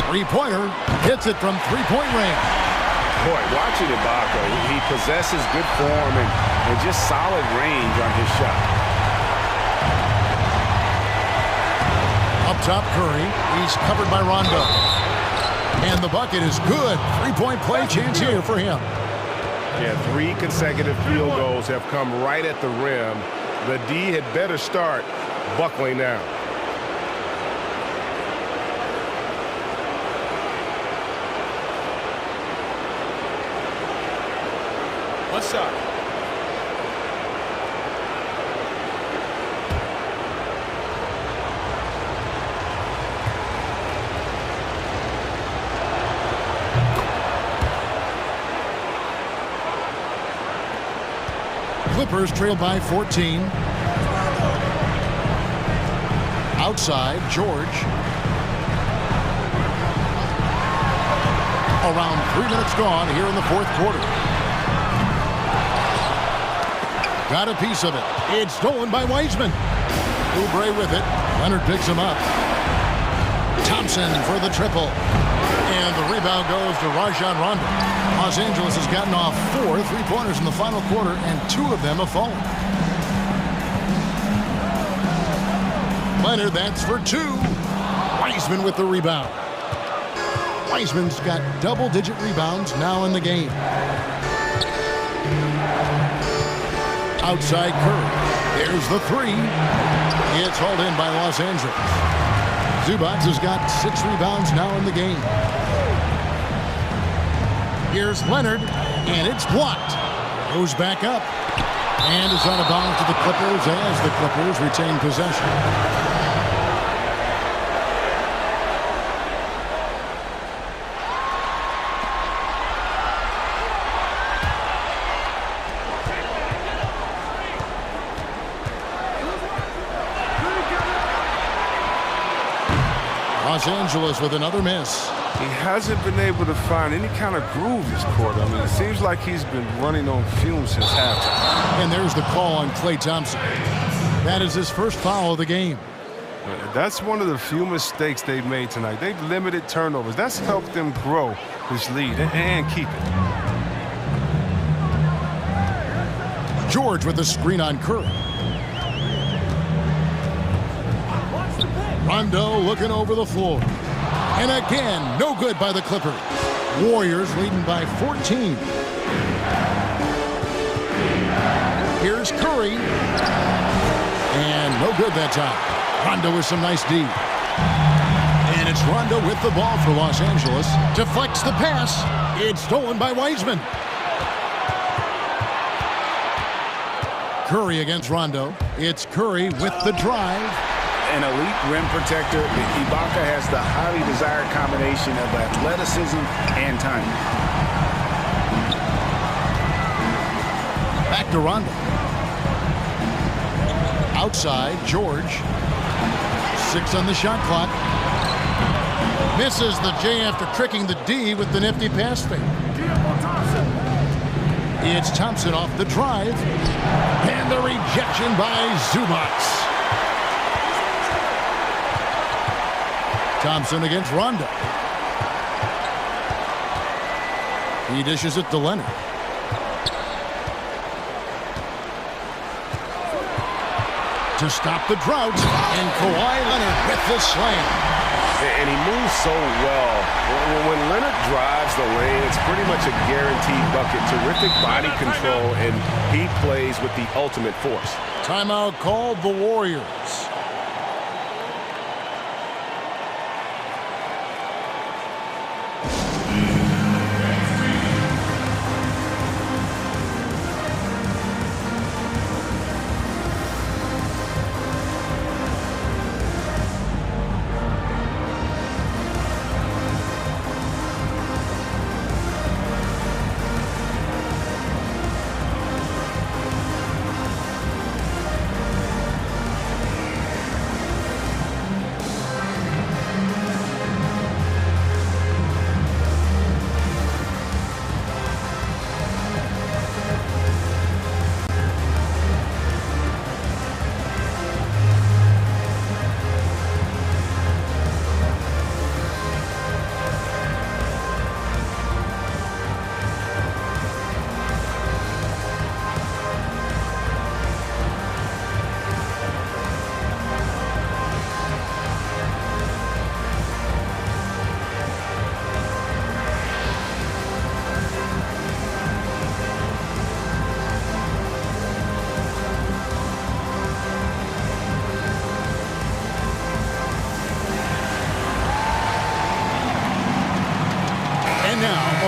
Three-pointer. Hits it from three-point range. Boy, watching Ibaka, he possesses good form and just solid range on his shot. Up top, Curry. He's covered by Rondo. And the bucket is good. Three-point play chance here for him. Yeah, 3 consecutive field goals have come right at the rim. The D had better start buckling down. One shot. Clippers trail by 14. Outside, George. Around 3 minutes gone here in the fourth quarter. Got a piece of it. It's stolen by Wiseman. Oubre with it. Leonard picks him up. Thompson for the triple. And the rebound goes to Rajon Rondo. Los Angeles has gotten off 4 three-pointers in the final quarter, and 2 of them have fallen. Leonard, that's for 2. Wiseman with the rebound. Wiseman's got double-digit rebounds now in the game. Outside Curry. There's the 3. It's hauled in by Los Angeles. Zubac has got 6 rebounds now in the game. Here's Leonard, and it's blocked. Goes back up, and is out of bounds to the Clippers as the Clippers retain possession. Los Angeles with another miss. He hasn't been able to find any kind of groove this quarter. I mean, it seems like he's been running on fumes since halftime. And there's the call on Klay Thompson. That is his first foul of the game. That's one of the few mistakes they've made tonight. They've limited turnovers. That's helped them grow this lead and keep it. George with the screen on Curry. Rondo looking over the floor. And again, no good by the Clippers. Warriors leading by 14. Here's Curry. And no good that time. Rondo with some nice D. And it's Rondo with the ball for Los Angeles. Deflects the pass. It's stolen by Wiseman. Curry against Rondo. It's Curry with the drive. An elite rim protector, Ibaka has the highly desired combination of athleticism and timing. Back to Rondo. Outside, George. 6 on the shot clock. Misses the J after tricking the D with the nifty pass fake. It's Thompson off the drive. And the rejection by Zubac. Thompson against Rondo. He dishes it to Leonard. To stop the drought, and Kawhi Leonard with the slam. And he moves so well. When Leonard drives the lane, it's pretty much a guaranteed bucket. Terrific body control, and he plays with the ultimate force. Timeout called the Warriors.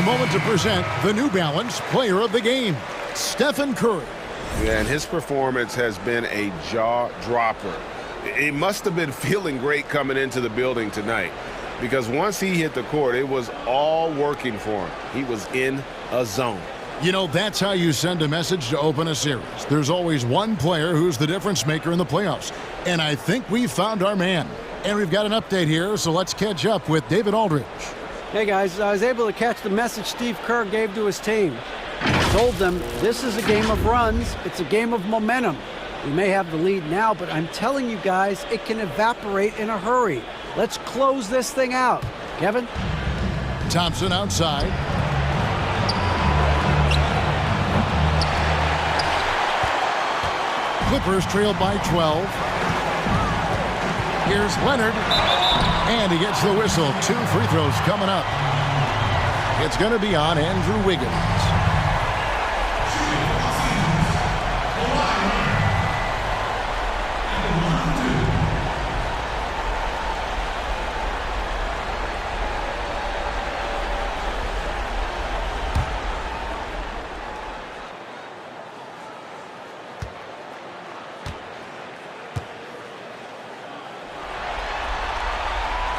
moment to present the New Balance Player of the Game, Stephen Curry. Yeah, and his performance has been a jaw-dropper. He must have been feeling great coming into the building tonight, because once he hit the court, it was all working for him. He was in a zone. You know, that's how you send a message to open a series. There's always one player who's the difference maker in the playoffs. And I think we found our man. And we've got an update here, so let's catch up with David Aldridge. Hey, guys, I was able to catch the message Steve Kerr gave to his team. He told them this is a game of runs. It's a game of momentum. We may have the lead now, but I'm telling you guys, it can evaporate in a hurry. Let's close this thing out. Kevin? Thompson outside. Clippers trail by 12. Here's Leonard. And he gets the whistle. 2 free throws coming up. It's going to be on Andrew Wiggins.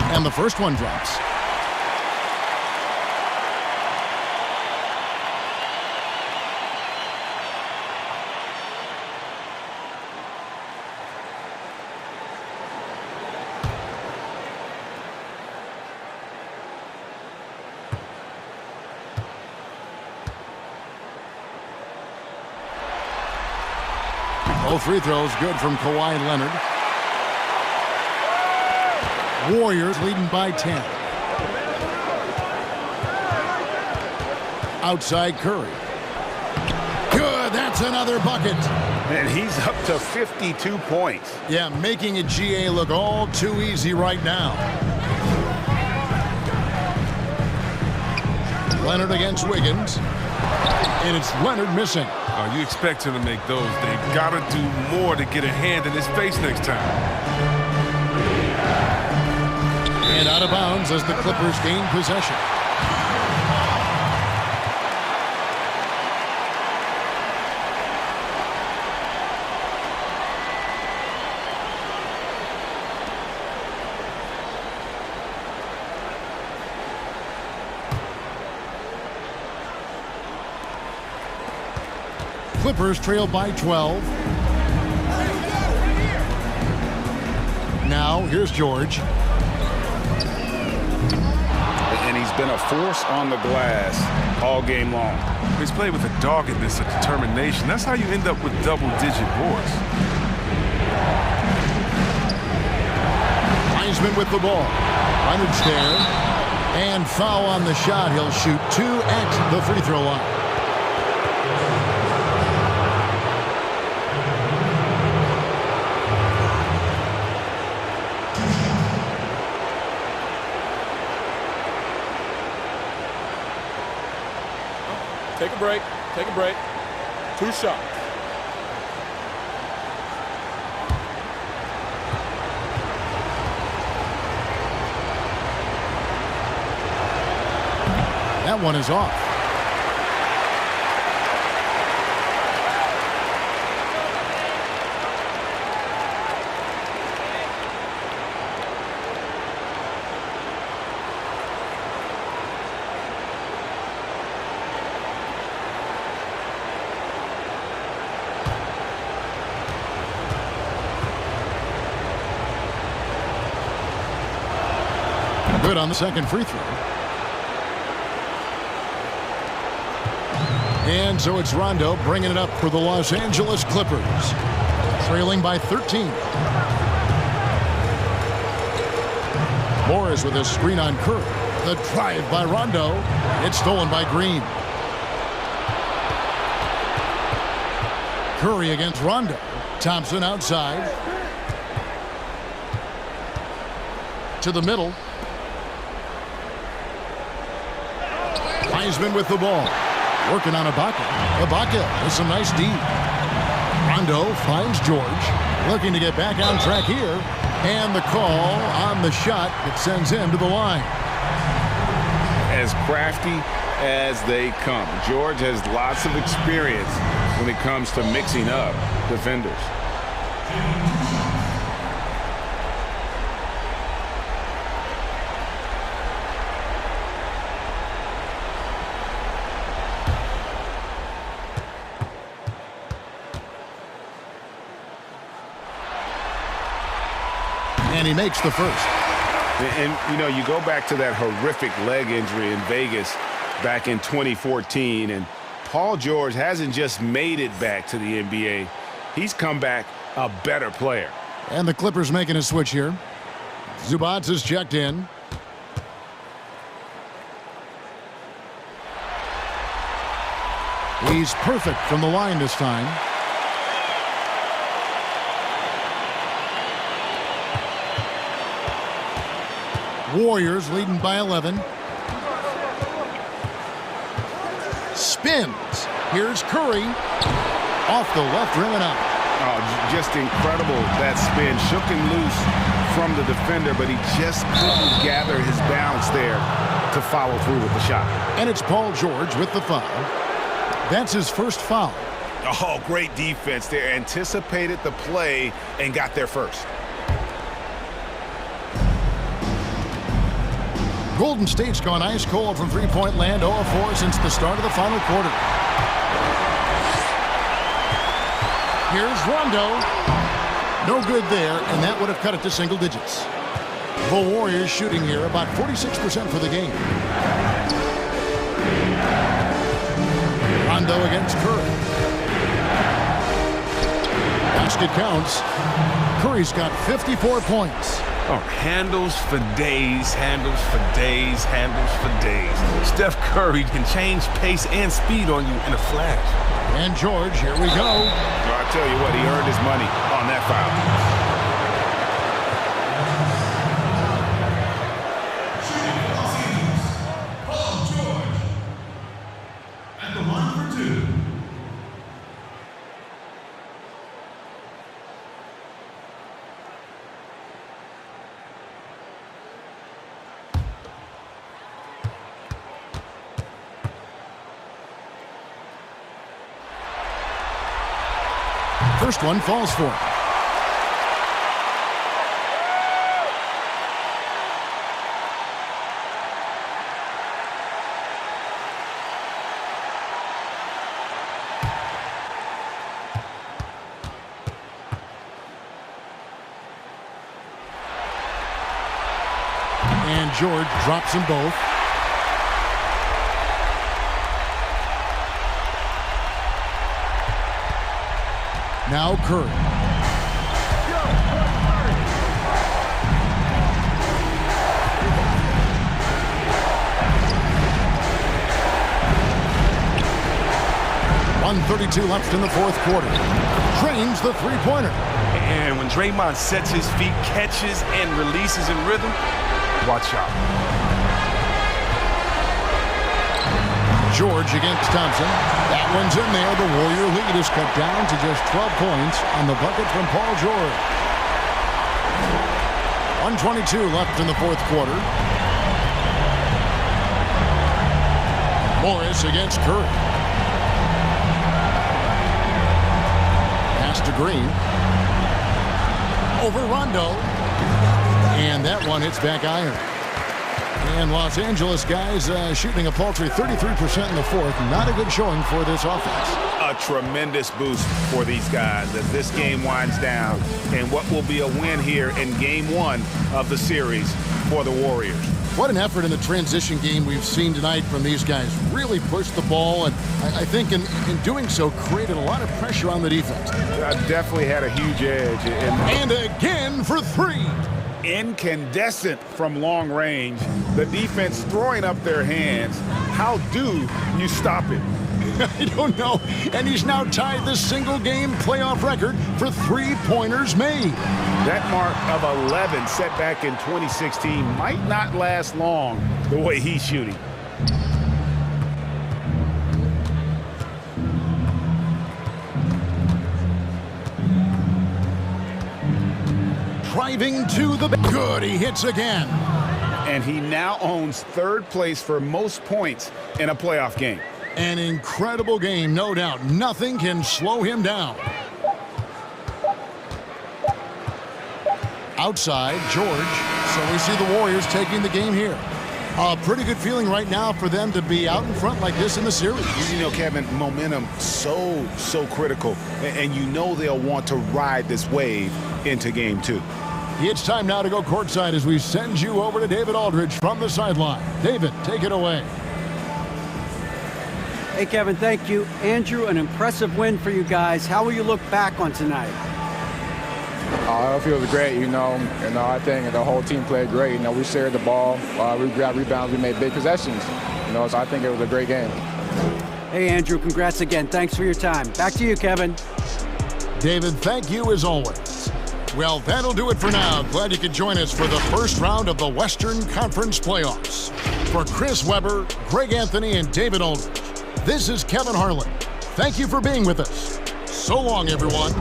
And the first one drops. Both free throws good from Kawhi Leonard. Warriors leading by 10. Outside Curry. Good, that's another bucket. And he's up to 52 points. Yeah, making a GA look all too easy right now. Leonard against Wiggins. And it's Leonard missing. Oh, you expect him to make those. They've got to do more to get a hand in his face next time. And out of bounds as the Clippers gain possession. Clippers trail by 12. Now, here's George. And he's been a force on the glass all game long. He's played with a doggedness, a determination. That's how you end up with double-digit boards. Heisman with the ball. Leonard's there. And foul on the shot. He'll shoot 2 at the free throw line. Take a break. Take a break. 2 shots. That one is off. Good on the second free throw. And so it's Rondo bringing it up for the Los Angeles Clippers. Trailing by 13. Morris with a screen on Curry. The drive by Rondo. It's stolen by Green. Curry against Rondo. Thompson outside. To the middle. Heisman with the ball. Working on Ibaka. Ibaka with some nice D. Rondo finds George. Looking to get back on track here. And the call on the shot that sends him to the line. As crafty as they come. George has lots of experience when it comes to mixing up defenders. And he makes the first. And, you know, you go back to that horrific leg injury in Vegas back in 2014, and Paul George hasn't just made it back to the NBA. He's come back a better player. And the Clippers making a switch here. Zubac is checked in. He's perfect from the line this time. Warriors leading by 11. Spins. Here's Curry. Off the left rim and out. Oh, just incredible, that spin. Shook him loose from the defender, but he just couldn't gather his balance there to follow through with the shot. And it's Paul George with the foul. That's his first foul. Oh, great defense there. Anticipated the play and got there first. Golden State's gone ice cold from three-point land, 0 of 4 since the start of the final quarter. Here's Rondo. No good there, and that would have cut it to single digits. The Warriors shooting here about 46% for the game. Rondo against Curry. Basket counts. Curry's got 54 points. Oh, handles for days, handles for days, handles for days. Steph Curry can change pace and speed on you in a flash. And George, here we go. Well, I tell you what, he earned his money on that foul. First one falls for him. And George drops them both. Now Curry. .132 left in the fourth quarter. Drains the three-pointer. And when Draymond sets his feet, catches, and releases in rhythm, watch out. George against Thompson. That one's in there. The Warrior lead is cut down to just 12 points on the bucket from Paul George. 1:22 left in the fourth quarter. Morris against Curry. Pass to Green. Over Rondo. And that one hits back iron. And Los Angeles guys shooting a paltry 33% in the fourth. Not a good showing for this offense. A tremendous boost for these guys as this game winds down. And what will be a win here in game one of the series for the Warriors. What an effort in the transition game we've seen tonight from these guys. Really pushed the ball, and I think in doing so created a lot of pressure on the defense. Definitely had a huge edge. And again for three. Incandescent from long range. The defense throwing up their hands. How do you stop it? I don't know. And he's now tied the single-game playoff record for three-pointers made. That mark of 11 set back in 2016 might not last long the way he's shooting. Driving to the good, he hits again. and he now owns third place for most points in a playoff game. An incredible game, no doubt. Nothing can slow him down. Outside, George. So we see the Warriors taking the game here. A pretty good feeling right now for them to be out in front like this in the series. You know, Kevin, momentum so critical, and you know they'll want to ride this wave into game 2. It's time now to go courtside as we send you over to David Aldridge from the sideline. David, take it away. Hey, Kevin, thank you. Andrew, an impressive win for you guys. How will you look back on tonight? It feels great, I think the whole team played great. We shared the ball, we grabbed rebounds, we made big possessions. So I think it was a great game. Hey, Andrew, congrats again. Thanks for your time. Back to you, Kevin. David, thank you as always. Well, that'll do it for now. Glad you could join us for the first round of the Western Conference playoffs. For Chris Webber, Greg Anthony, and David Aldridge, this is Kevin Harlan. Thank you for being with us. So long, everyone.